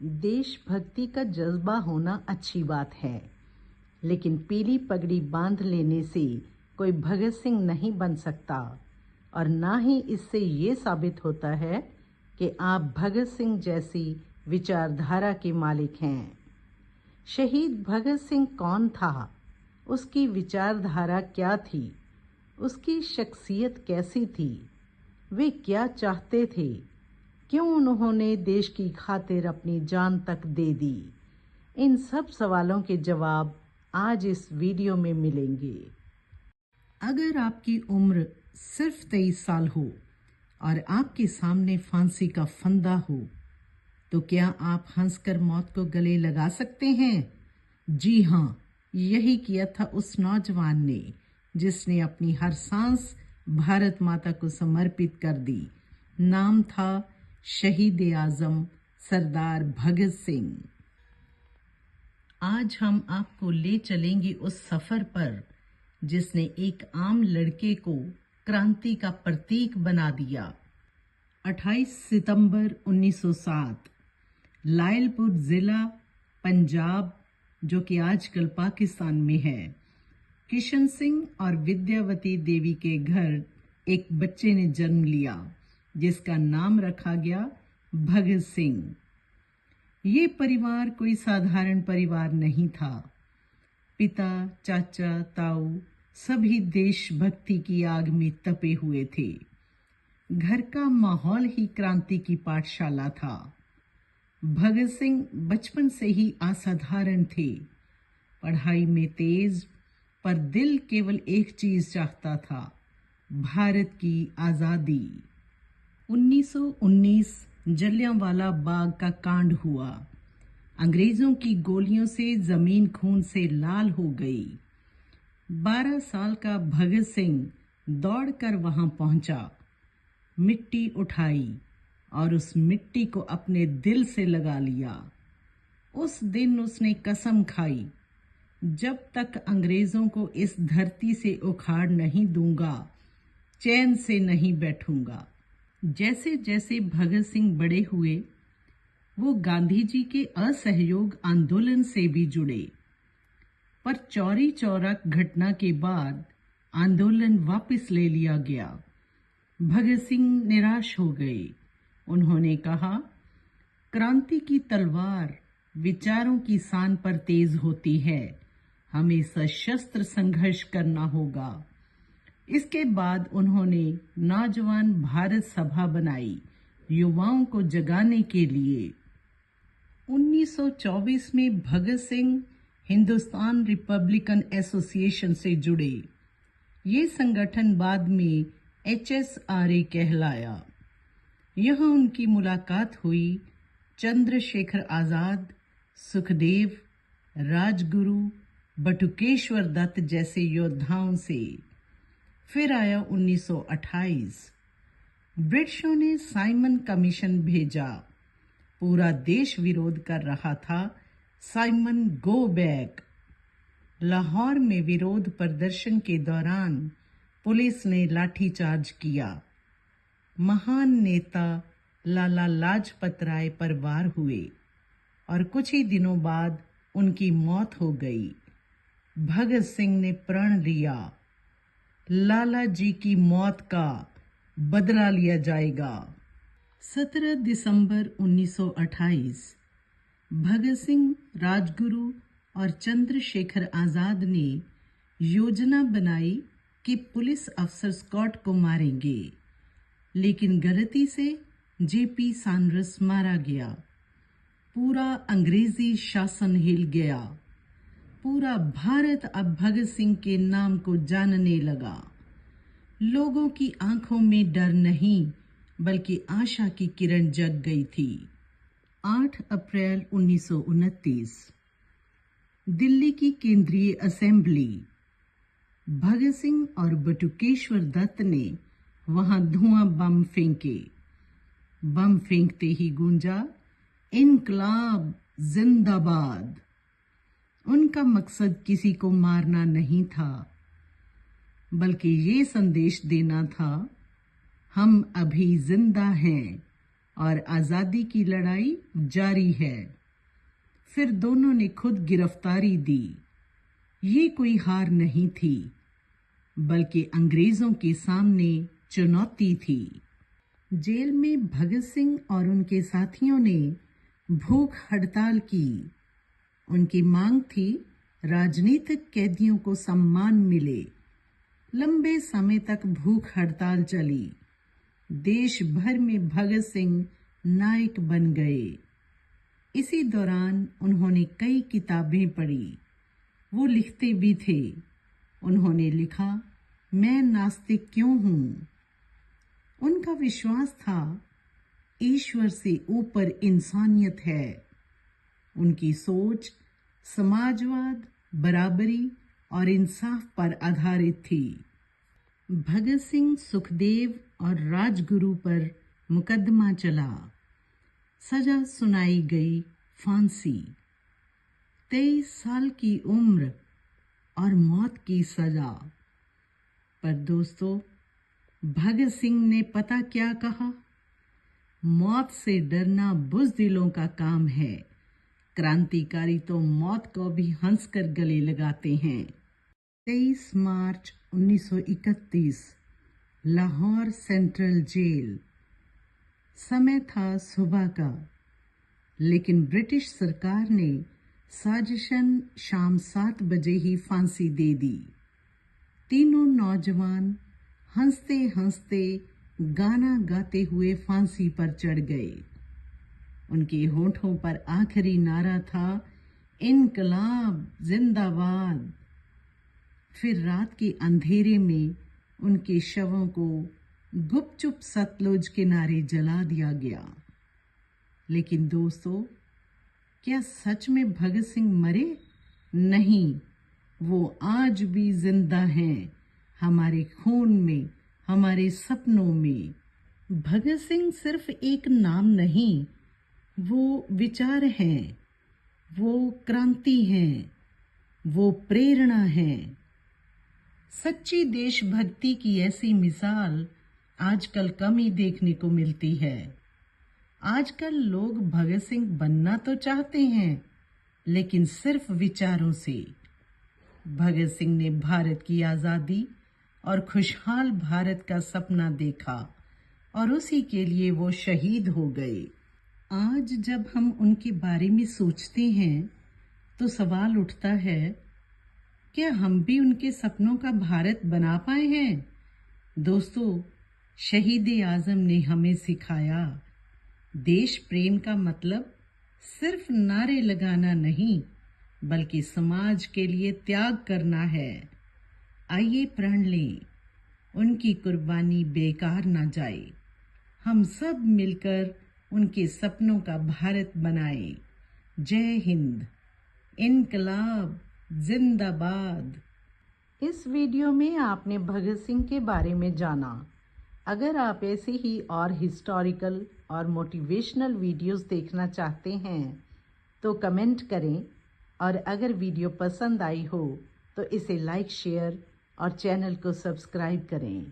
देशभक्ति का जज्बा होना अच्छी बात है, लेकिन पीली पगड़ी बांध लेने से कोई भगत सिंह नहीं बन सकता और ना ही इससे ये साबित होता है कि आप भगत सिंह जैसी विचारधारा के मालिक हैं। शहीद भगत सिंह कौन था? उसकी विचारधारा क्या थी? उसकी शख्सियत कैसी थी? वे क्या चाहते थे? क्यों उन्होंने देश की खातिर अपनी जान तक दे दी? इन सब सवालों के जवाब आज इस वीडियो में मिलेंगे। अगर आपकी उम्र सिर्फ 23 साल हो और आपके सामने फांसी का फंदा हो, तो क्या आप हंसकर मौत को गले लगा सकते हैं? जी हाँ, यही किया था उस नौजवान ने जिसने अपनी हर सांस भारत माता को समर्पित कर दी। नाम था शहीद आजम सरदार भगत सिंह। आज हम आपको ले चलेंगे उस सफर पर जिसने एक आम लड़के को क्रांति का प्रतीक बना दिया। 28 सितंबर 1907 लायलपुर जिला पंजाब, जो कि आजकल पाकिस्तान में है, किशन सिंह और विद्यावती देवी के घर एक बच्चे ने जन्म लिया जिसका नाम रखा गया भगत सिंह। ये परिवार कोई साधारण परिवार नहीं था। पिता, चाचा, ताऊ सभी देशभक्ति की आग में तपे हुए थे। घर का माहौल ही क्रांति की पाठशाला था। भगत सिंह बचपन से ही असाधारण थे, पढ़ाई में तेज, पर दिल केवल एक चीज चाहता था, भारत की आज़ादी। 1919 जलियांवाला बाग का कांड हुआ। अंग्रेजों की गोलियों से जमीन खून से लाल हो गई। 12 साल का भगत सिंह दौड़कर वहां पहुंचा, मिट्टी उठाई और उस मिट्टी को अपने दिल से लगा लिया। उस दिन उसने कसम खाई, जब तक अंग्रेजों को इस धरती से उखाड़ नहीं दूंगा, चैन से नहीं बैठूंगा। जैसे जैसे भगत सिंह बड़े हुए, वो गांधी जी के असहयोग आंदोलन से भी जुड़े, पर चौरी चौरा घटना के बाद आंदोलन वापस ले लिया गया। भगत सिंह निराश हो गए। उन्होंने कहा, क्रांति की तलवार विचारों की सान पर तेज होती है, हमें सशस्त्र संघर्ष करना होगा। इसके बाद उन्होंने नौजवान भारत सभा बनाई, युवाओं को जगाने के लिए। 1924 में भगत सिंह हिंदुस्तान रिपब्लिकन एसोसिएशन से जुड़े। ये संगठन बाद में HSRA कहलाया। यहाँ उनकी मुलाकात हुई चंद्रशेखर आजाद, सुखदेव, राजगुरु, बटुकेश्वर दत्त जैसे योद्धाओं से। फिर आया 1928। ब्रिटिशों ने साइमन कमीशन भेजा। पूरा देश विरोध कर रहा था। Simon go back. लाहौर में विरोध प्रदर्शन के दौरान पुलिस ने लाठीचार्ज किया। महान नेता लाला लाजपत राय पर वार हुए और कुछ ही दिनों बाद उनकी मौत हो गई। भगत सिंह ने प्रण लिया, लाला जी की मौत का बदला लिया जाएगा। 17 दिसंबर 1928 भगत सिंह, राजगुरु और चंद्रशेखर आजाद ने योजना बनाई कि पुलिस अफसर स्कॉट को मारेंगे, लेकिन गलती से JP सैंडर्स मारा गया। पूरा अंग्रेजी शासन हिल गया। पूरा भारत अब भगत सिंह के नाम को जानने लगा। लोगों की आंखों में डर नहीं, बल्कि आशा की किरण जग गई थी। 8 अप्रैल 1929 दिल्ली की केंद्रीय असेंबली। भगत सिंह और बटुकेश्वर दत्त ने वहां धुआं बम फेंके। बम फेंकते ही गूंजा, इनकलाब जिंदाबाद। उनका मकसद किसी को मारना नहीं था, बल्कि ये संदेश देना था, हम अभी जिंदा हैं और आज़ादी की लड़ाई जारी है। फिर दोनों ने खुद गिरफ्तारी दी। ये कोई हार नहीं थी, बल्कि अंग्रेजों के सामने चुनौती थी। जेल में भगत सिंह और उनके साथियों ने भूख हड़ताल की। उनकी मांग थी राजनीतिक कैदियों को सम्मान मिले। लंबे समय तक भूख हड़ताल चली। देश भर में भगत सिंह नायक बन गए। इसी दौरान उन्होंने कई किताबें पढ़ी। वो लिखते भी थे। उन्होंने लिखा, मैं नास्तिक क्यों हूँ। उनका विश्वास था ईश्वर से ऊपर इंसानियत है। उनकी सोच समाजवाद, बराबरी और इंसाफ पर आधारित थी। भगत सिंह, सुखदेव और राजगुरु पर मुकदमा चला। सजा सुनाई गई, फांसी। 23 साल की उम्र और मौत की सजा। पर दोस्तों, भगत सिंह ने पता क्या कहा? मौत से डरना बुज़दिलों का काम है। क्रांतिकारी तो मौत को भी हंसकर गले लगाते हैं। 23 मार्च 1931, लाहौर सेंट्रल जेल। समय था सुबह का, लेकिन ब्रिटिश सरकार ने साजिशन शाम 7 बजे ही फांसी दे दी। तीनों नौजवान हंसते हंसते गाना गाते हुए फांसी पर चढ़ गए। उनके होठों पर आखिरी नारा था, इनकलाब जिंदाबाद। फिर रात के अंधेरे में उनके शवों को गुपचुप सतलुज किनारे जला दिया गया। लेकिन दोस्तों, क्या सच में भगत सिंह मरे? नहीं, वो आज भी जिंदा हैं, हमारे खून में, हमारे सपनों में। भगत सिंह सिर्फ एक नाम नहीं, वो विचार हैं, वो क्रांति हैं, वो प्रेरणा है। सच्ची देशभक्ति की ऐसी मिसाल आजकल कम ही देखने को मिलती है। आजकल लोग भगत सिंह बनना तो चाहते हैं, लेकिन सिर्फ विचारों से। भगत सिंह ने भारत की आज़ादी और खुशहाल भारत का सपना देखा और उसी के लिए वो शहीद हो गए। आज जब हम उनके बारे में सोचते हैं तो सवाल उठता है, क्या हम भी उनके सपनों का भारत बना पाए हैं? दोस्तों, शहीद आज़म ने हमें सिखाया, देश प्रेम का मतलब सिर्फ नारे लगाना नहीं, बल्कि समाज के लिए त्याग करना है। आइए प्रण लें, उनकी कुर्बानी बेकार ना जाए। हम सब मिलकर उनके सपनों का भारत बनाए। जय हिंद, इनकलाब जिंदाबाद। इस वीडियो में आपने भगत सिंह के बारे में जाना। अगर आप ऐसे ही और हिस्टोरिकल और मोटिवेशनल वीडियोस देखना चाहते हैं तो कमेंट करें, और अगर वीडियो पसंद आई हो तो इसे लाइक, शेयर और चैनल को सब्सक्राइब करें।